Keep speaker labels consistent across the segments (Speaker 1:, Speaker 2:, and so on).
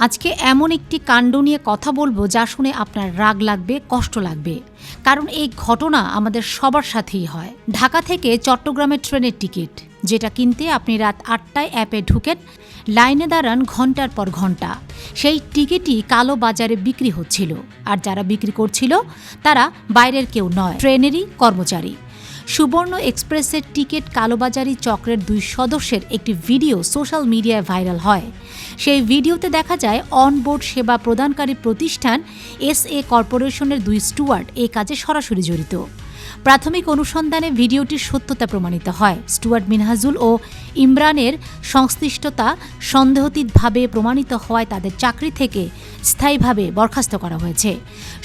Speaker 1: আজকে এমন একটি কাণ্ড নিয়ে কথা বলবো যা শুনে আপনার রাগ লাগবে, কষ্ট লাগবে। কারণ এই ঘটনা আমাদের সবার সাথেই হয়। ঢাকা থেকে চট্টগ্রামের ট্রেনের টিকিট, যেটা কিনতে আপনি রাত ৮টায় অ্যাপে ঢুকেন, লাইনে দাঁড়ান ঘন্টার পর ঘন্টা। সেই টিকিটই কালো বাজারে বিক্রি হচ্ছিল, আর যারা বিক্রি করছিল তারা বাইরের কেউ নয়, ট্রেনেরই কর্মচারী। সুবর্ণ এক্সপ্রেসের টিকিট কালোবাজারি চক্রের ২ সদস্যের একটি ভিডিও সোশ্যাল মিডিয়ায় ভাইরাল হয়। সেই ভিডিওতে দেখা যায় অনবোর্ড সেবা প্রদানকারী প্রতিষ্ঠান এসএ কর্পোরেশনের ২ স্টুয়ার্ড এই কাজে সরাসরি জড়িত। প্রাথমিক অনুসন্ধানে ভিডিওটির সত্যতা প্রমাণিত হয়। স্টুয়ার্ড মিনহাজুল ও ইমরানের সংশ্লিষ্টতা সন্দেহাতীতভাবে প্রমাণিত হওয়ায় তাদের চাকরি থেকে স্থায়ীভাবে বরখাস্ত করা হয়েছে।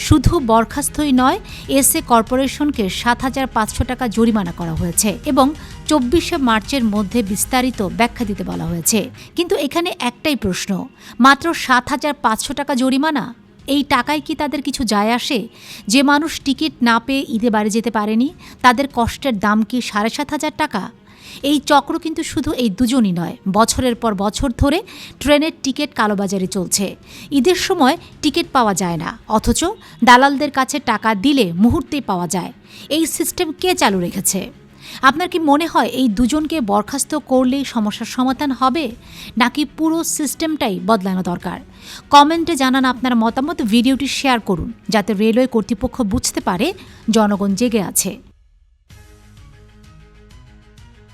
Speaker 1: শুধু বরখাস্তই নয়, এসএ কর্পোরেশনকে ৭৫০০ টাকা জরিমানা করা হয়েছে এবং ২৪শে মার্চের মধ্যে বিস্তারিত ব্যাখ্যা দিতে বলা হয়েছে। কিন্তু এখানে একটাই প্রশ্ন, মাত্র ৭৫০০ টাকা জরিমানা? এই টাকায় কি তাদের কিছু যায় আসে? যে মানুষ টিকিট না পেয়ে ঈদে বাড়ি যেতে পারেনি, তাদের কষ্টের দাম কি ৭৫০০ টাকা? এই চক্র কিন্তু শুধু এই দুজনই নয়, বছরের পর বছর ধরে ট্রেনের টিকিট কালোবাজারে চলছে। ঈদের সময় টিকিট পাওয়া যায় না, অথচ দালালদের কাছে টাকা দিলে মুহূর্তেই পাওয়া যায়। এই সিস্টেম কে চালু রেখেছে? আপনার কি মনে হয় এই দুজনকে বরখাস্ত করলেই সমস্যার সমাধান হবে, নাকি পুরো সিস্টেমটাই বদলানো দরকার? কমেন্টে জানান আপনার মতামত, ভিডিওটি শেয়ার করুন যাতে রেলওয়ে কর্তৃপক্ষ বুঝতে পারে জনগণ জেগে আছে।